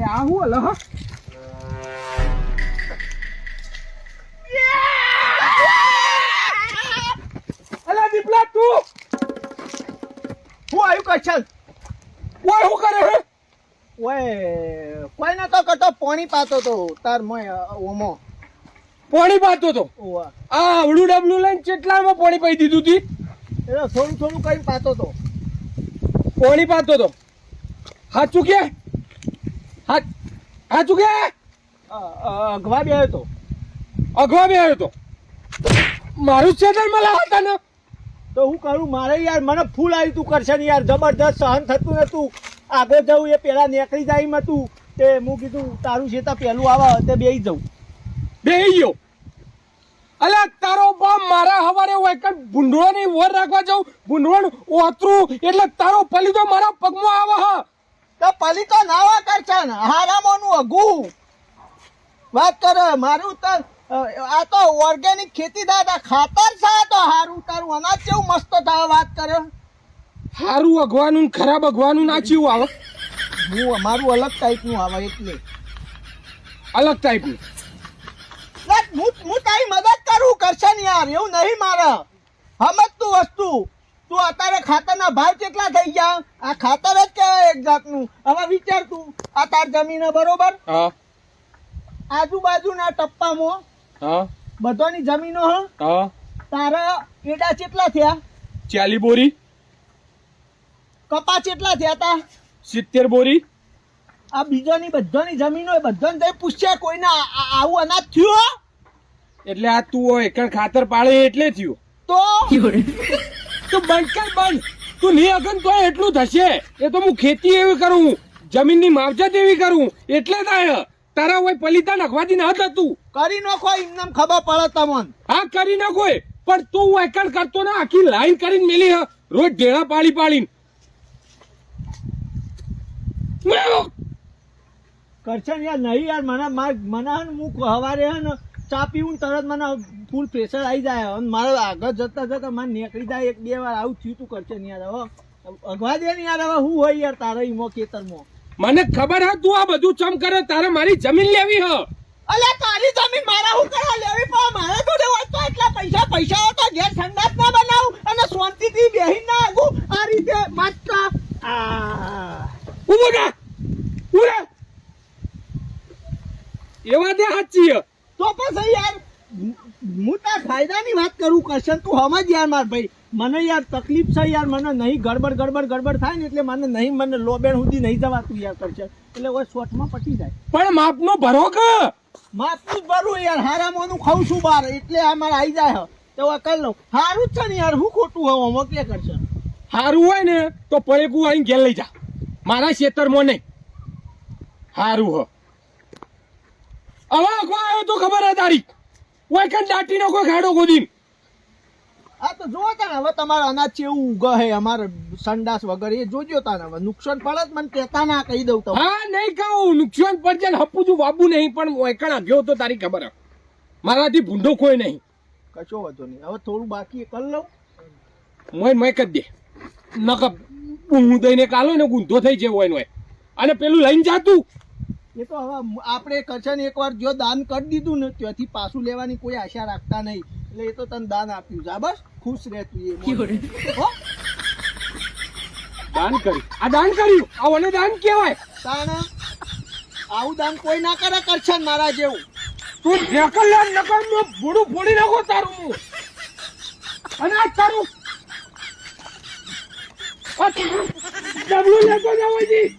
આ હું હલો હ અલા દીપલા તું હું આવ્યું કચ્છલ ઓય હું કરે હે ઓય કોઈ નતો કરતો પાણી પાતો તો તાર મોય ઓમો પાણી પાતો તો ઓવા આ આવડું ડબલું લઈને કેટલામાં પાણી પાઈ દીધું તી એટલે થોડું થોડું કઈ પાતો તો પાણી પાતો તો હાચું કે હાચું કે અગવા બે આવ્યો તો અગવા બે આવ્યો તો મારું છેતર મળા હતા ને તો હું કરું મારે યાર મને ફૂલ આવ્યું તું કરશે ને યાર જબરદસ્ત સહન થતું નતું આગળ જવું એ પેલા નીકળી જાય હતું તે હું કીધું તારું છે તો પેલું આવે તે બેસી જવું બેહી ગયો અલા તારો બાપ મારા હવારે હોય કે ભૂંડળો ની વર રાખવા જાઉં ભૂંડળો ઓતરું એટલે તારો પલી તો મારા પગમાં આવે હ તો પલી તો નાવા કરશે ને હારામાંનું અઘું વાત કરે મારું તો આ તો ઓર્ગેનિક ખેતી દાદા ખાતર છે તો હારું તારું અનાજ કેવું મસ્ત થાય વાત કરે હારું અગવાનું ખરાબ અગવાનું નાચ્યું આવે હું અમારું અલગ ટાઈપનું આવે એટલે અલગ ટાઈપનું હું તારી મદદ કરું કરશે ને યાર એવું નહીં મારે સમજ તું વસ્તુ તું અત્યારે ખાતરના ભાવ કેટલા થઈ ગયા આ ખાતર જ કહેવાય એક જાતનું હવે વિચાર તું આ તાર જમીન બરોબર હા આજુબાજુના ટપ્પામાં હા બધાની જમીનો હ હા તારા એડા કેટલા થયા 40 બોરી કપા કેટલા થયા તા 70 બોરી આ બીજાની બધાની જમીનો બધાને જઈ પૂછ્યા કોઈને આવું અનાજ થયું એટલે આ તું એકણ ખાતર પાડે એટલે થયું તો તું બંધ કર બંધ તું નહીં અગન તો એટલું થશે એ તો હું ખેતી એવી કરું જમીનની માવજત એવી કરું એટલે થાય તારા હોય પલિતા નખવાથી ના હતું કરી નાખો એમને ખબર પડે તમને હા કરી નાખો પણ તું એકણ કરતો ને આખી લાઈન કરીને મેલી હ રોજ ઢેળા પાડી પાડીને કરશે ને યાર નહીં યાર મને હું સવારે હે ને ચા પીવું તરત મને ફૂલ પ્રેશર આવી જાય અને મારે આગળ જતા જતા મને નીકળી જાય એક બે વાર આવું થયું તું કરશે ને યાર હવે અગવા દે ને યાર હવે હું હોય યાર તારા ઈમો ખેતરમાં મને ખબર હે તું આ બધું ચમ કરે તારે મારી જમીન લેવી હ અલે તારી જમીન મારા હું કરવા લેવી પણ મારે જોડે હોય તો એટલા પૈસા હોય તો ઘેર ઠંડાક ના બનાવું અને શાંતિથી બેહી ના આગું આ રીતે માત્ર ઉભો થા ઉરે એવા દે હાચી હ તો પછી યાર હું તાર ફાયદાની વાત કરું કરશન તું સમજ યાર માર ભાઈ મને યાર તકલીફ છે યાર મને નહીં ગડબડ થાય ને એટલે મને લોબેણ સુધી નહીં જવાતું યાર કરશન એટલે હવે શોર્ટમાં પટી જાય પણ માપનો ભરો કે માપનું જ ભરું યાર હારામાંનું ખાઉં છું બાર એટલે આ મારે આવી જાય તો હવે કરી લઉં સારું જ છે ને યાર હું ખોટું હવે મોકલે કરશે હારું હોય ને તો પળેકું આવીને ઘેર લઈ જા મારા ખેતરમાં નહીં હારું હ હવે અગવા આવ્યો તો ખબર હે તારી કોઈ કન દાટીનો કોઈ ખાડો ગોદીન આ તો જો તાને હવે તમારા અનાજ કેવું ઉગે હે અમારે સંડાસ વગર એ જોજો તાને હવે નુકસાન પડે જ મને કહેતા ના કહી દઉં તો હા નહીં કહું નુકસાન પડશે ને હપુજું વાબુ નહીં પણ એકણ આવ્યો તો તારી ખબર હે મારાથી ભૂંડો કોઈ નહીં કશો વાંધો નહીં હવે થોડું બાકી કરી લઉં મોય કરી દે નક હું દઈને કાલો ને ગુંધો થઈ જાય હોય અને પેલું લઈને જાતું એ તો હવે આપણે કરશન એકવાર જો દાન કરી દીધું ને ત્યાંથી પાછું લેવાની કોઈ આશા રાખતા નહીં એટલે એ તો તને દાન આપ્યું જા બસ ખુશ રહે તું એ હો દાન કર્યું આ દાન કર્યું આ ઓને દાન કહેવાય તાને આવું દાન કોઈ ના કરે કરશન મારા જેવું તું ઢેકલ લે નકર નો ભોડું ફોડી નાખો તારું અને આ તારું આ ડબલું લેતો જાવ જી